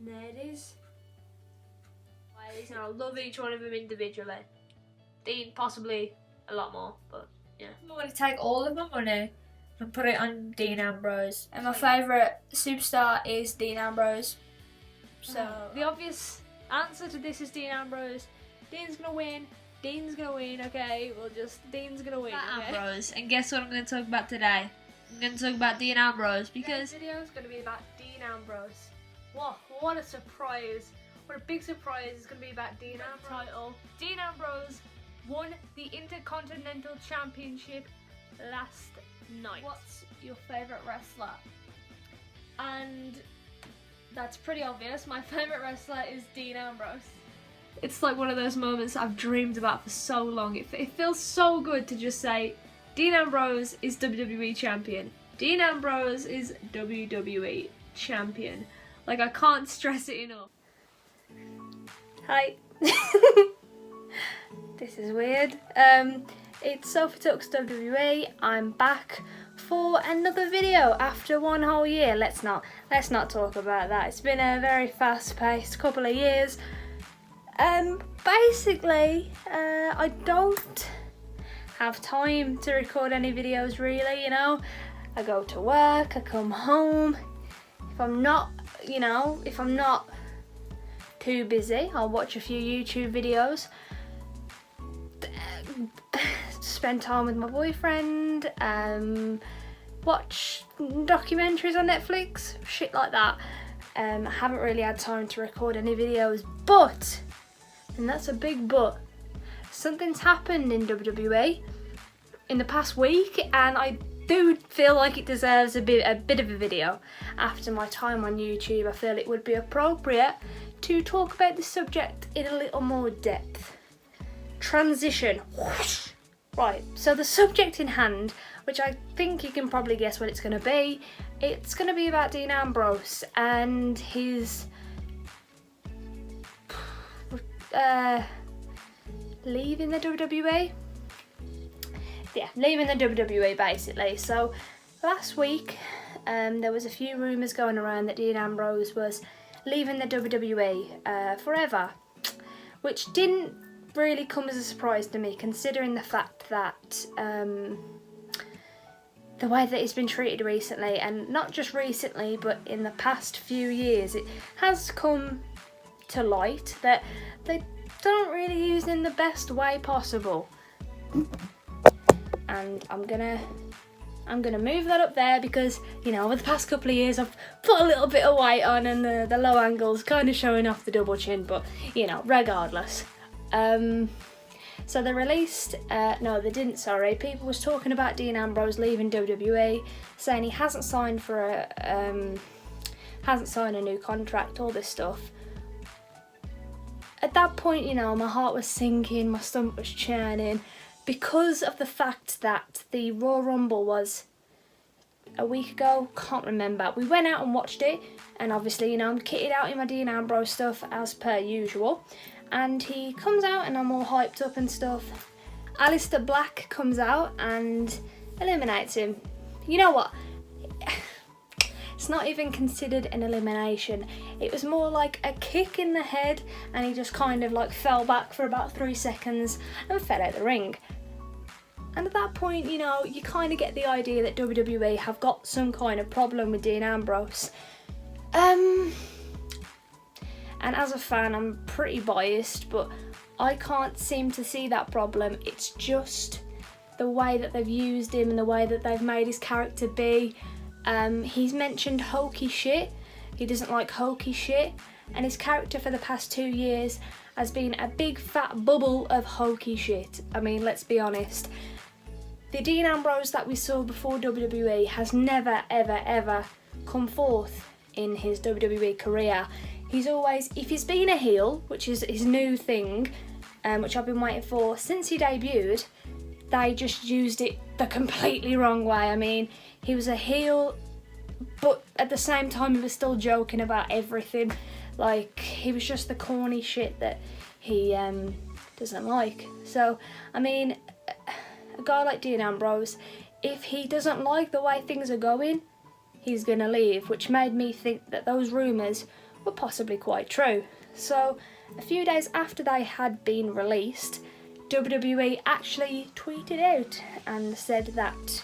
There it is. I love each one of them individually. Dean, possibly a lot more, but yeah. I want to take all of my money and put it on Dean Ambrose. And my favourite superstar is Dean Ambrose. So the obvious answer to this is Dean Ambrose. Dean's gonna win. Dean's gonna win. Okay, Dean's gonna win. Okay? Ambrose. And guess what I'm going to talk about today? I'm going to talk about Dean Ambrose because this video is going to be about Dean Ambrose. What a surprise! What a big surprise is going to be about Dean Ambrose. Title. Dean Ambrose won the Intercontinental Championship last night. What's your favourite wrestler? And that's pretty obvious. My favourite wrestler is Dean Ambrose. It's like one of those moments I've dreamed about for so long. It feels so good to just say, Dean Ambrose is WWE Champion. Dean Ambrose is WWE Champion. Like, I can't stress it enough. Hi. This is weird. It's Sophie Talks WWE. I'm back for another video after one whole year. Let's not talk about that. It's been a very fast-paced couple of years. Basically, I don't have time to record any videos really, you know. I go to work, I come home. If I'm not too busy, I'll watch a few YouTube videos, spend time with my boyfriend, watch documentaries on Netflix, shit like that. I haven't really had time to record any videos, but, and that's a big but, something's happened in WWE in the past week, and I do feel like it deserves a bit of a video. After my time on YouTube, I feel it would be appropriate to talk about the subject in a little more depth. Transition. Right, so the subject in hand, which I think you can probably guess what it's going to be. It's going to be about Dean Ambrose and his leaving the WWE. Yeah, leaving the WWE basically. So last week there was a few rumours going around that Dean Ambrose was leaving the WWE forever, which didn't really come as a surprise to me, considering the fact that the way that he's been treated recently, and not just recently but in the past few years, it has come to light that they don't really use him in the best way possible. And I'm gonna move that up there because, you know, over the past couple of years I've put a little bit of weight on and the low angle's kind of showing off the double chin, but, you know, regardless. So they released, no they didn't, sorry, people was talking about Dean Ambrose leaving WWE, saying he hasn't signed a new contract, all this stuff. At that point, you know, my heart was sinking, my stomach was churning, because of the fact that the Royal Rumble was a week ago, can't remember. We went out and watched it, and obviously, you know, I'm kitted out in my Dean Ambrose stuff as per usual. And he comes out and I'm all hyped up and stuff. Aleister Black comes out and eliminates him. You know what? It's not even considered an elimination. It was more like a kick in the head, and he just kind of like fell back for about 3 seconds and fell out the ring. And at that point, you know, you kind of get the idea that WWE have got some kind of problem with Dean Ambrose. And as a fan, I'm pretty biased, but I can't seem to see that problem. It's just the way that they've used him and the way that they've made his character be. He's mentioned hokey shit. He doesn't like hokey shit. And his character for the past 2 years has been a big fat bubble of hokey shit. I mean, let's be honest. The Dean Ambrose that we saw before WWE has never, ever, ever come forth in his WWE career. He's always, if he's been a heel, which is his new thing, which I've been waiting for since he debuted, they just used it the completely wrong way. I mean, he was a heel, but at the same time he was still joking about everything. Like, he was just the corny shit that he doesn't like. So, I mean, a guy like Dean Ambrose, if he doesn't like the way things are going, he's gonna leave, which made me think that those rumours were possibly quite true. So a few days after they had been released, WWE actually tweeted out and said that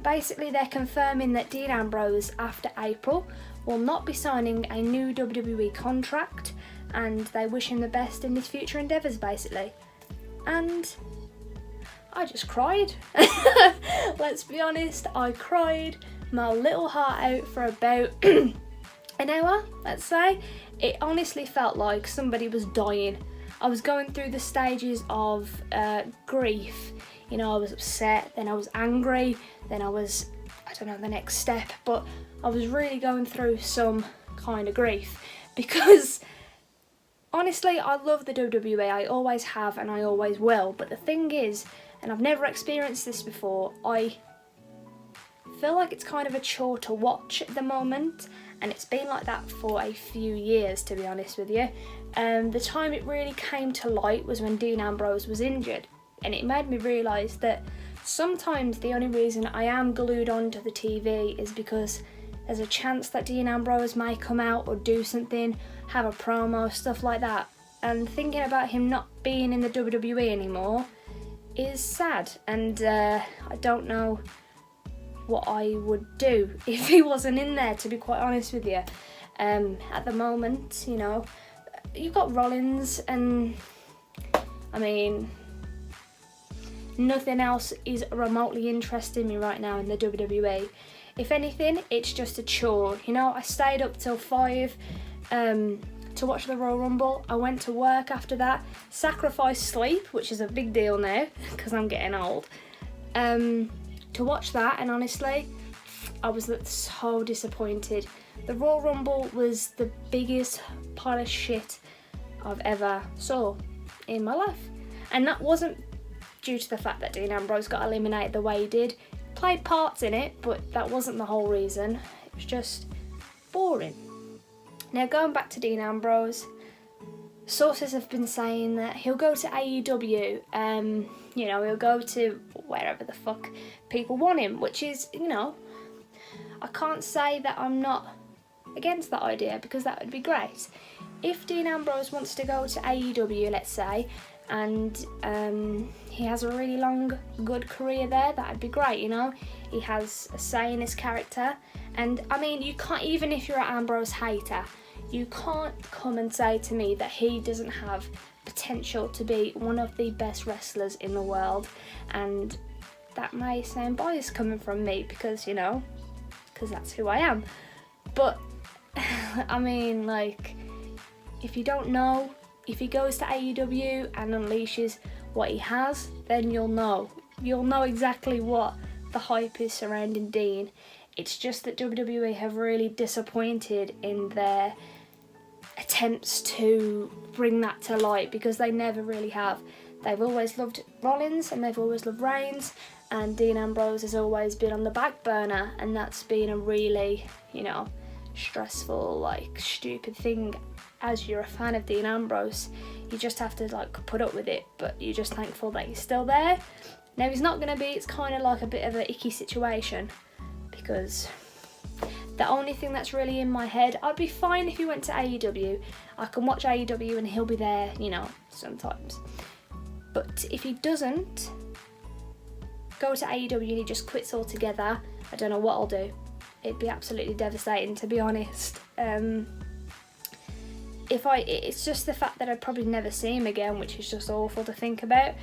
basically they're confirming that Dean Ambrose after April will not be signing a new WWE contract, and they wish him the best in his future endeavours basically. And I just cried. Let's be honest, I cried my little heart out for about an hour, let's say. It honestly felt like somebody was dying. I was going through the stages of grief. You know, I was upset, then I was angry, then I was, I don't know, the next step, but I was really going through some kind of grief because honestly, I love the WWE. I always have and I always will. But the thing is, and I've never experienced this before, I feel like it's kind of a chore to watch at the moment, and it's been like that for a few years, to be honest with you. The time it really came to light was when Dean Ambrose was injured, and it made me realise that sometimes the only reason I am glued onto the TV is because there's a chance that Dean Ambrose may come out or do something, have a promo, stuff like that. And thinking about him not being in the WWE anymore is sad, and I don't know what I would do if he wasn't in there, to be quite honest with you. At the moment, you know, you've got Rollins, and I mean, nothing else is remotely interesting me right now in the WWE. If anything, it's just a chore. You know, I stayed up till 5 to watch the Royal Rumble. I went to work after that, sacrificed sleep, which is a big deal now because I'm getting old, to watch that, and honestly, I was so disappointed. The Royal Rumble was the biggest pile of shit I've ever saw in my life. And that wasn't due to the fact that Dean Ambrose got eliminated the way he did. Played parts in it, but that wasn't the whole reason. It was just boring. Now, going back to Dean Ambrose, sources have been saying that he'll go to AEW, you know, he'll go to wherever the fuck people want him, which is, you know, I can't say that I'm not against that idea, because that would be great. If Dean Ambrose wants to go to AEW, let's say, and he has a really long, good career there, that'd be great, you know. He has a say in his character, and I mean, you can't, even if you're an Ambrose hater, you can't come and say to me that he doesn't have potential to be one of the best wrestlers in the world. And that may sound biased coming from me, because, you know, because that's who I am. But I mean, like, if you don't know, if he goes to AEW and unleashes what he has, then you'll know. You'll know exactly what the hype is surrounding Dean. It's just that WWE have really disappointed in their attempts to bring that to light, because they never really have. They've always loved Rollins and they've always loved Reigns, and Dean Ambrose has always been on the back burner, and that's been a really, you know, stressful, like, stupid thing. As you're a fan of Dean Ambrose, you just have to, like, put up with it, but you're just thankful that he's still there. Now, he's not going to be, it's kind of like a bit of an icky situation, because the only thing that's really in my head, I'd be fine if he went to AEW. I can watch AEW and he'll be there, you know, sometimes. But if he doesn't go to AEW and he just quits altogether, I don't know what I'll do. It'd be absolutely devastating, to be honest. It's just the fact that I'd probably never see him again, which is just awful to think about.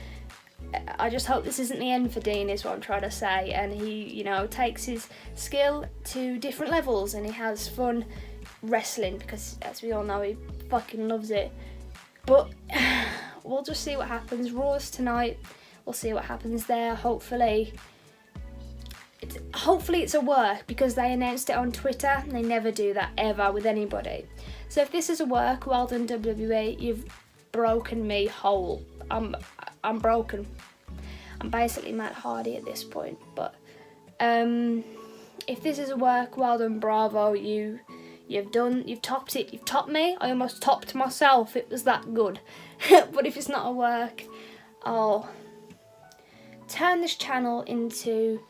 I just hope this isn't the end for Dean, is what I'm trying to say, and he, you know, takes his skill to different levels and he has fun wrestling, because as we all know, he fucking loves it. But we'll just see what happens. Raw's tonight, we'll see what happens there. Hopefully it's a work, because they announced it on Twitter and they never do that ever with anybody. So if this is a work, well done WWE, you've broken me whole. I'm broken. I'm basically Matt Hardy at this point. But if this is a work, well done, bravo. You've topped it. You've topped me. I almost topped myself. It was that good. But if it's not a work, I'll turn this channel into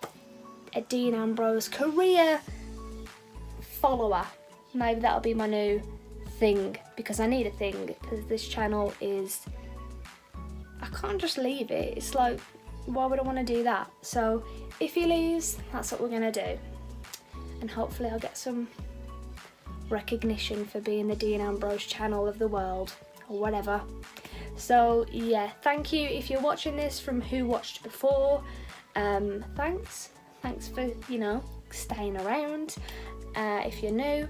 a Dean Ambrose career follower. Maybe that'll be my new thing, because I need a thing, because this channel is, I can't just leave it. It's like, why would I want to do that? So if he leaves, that's what we're going to do. And hopefully I'll get some recognition for being the Dean Ambrose channel of the world, or whatever. So yeah, thank you if you're watching this from who watched before. Thanks for, you know, staying around. If you're new,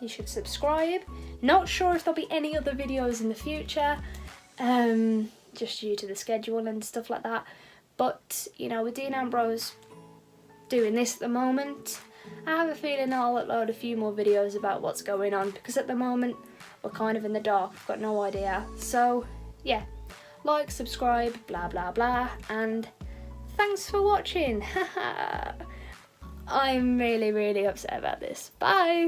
you should subscribe. Not sure if there'll be any other videos in the future, just due to the schedule and stuff like that. But, you know, with Dean Ambrose doing this at the moment, I have a feeling I'll upload a few more videos about what's going on, because at the moment we're kind of in the dark, I've got no idea. So yeah, like, subscribe, blah blah blah, and thanks for watching. I'm really upset about this. Bye!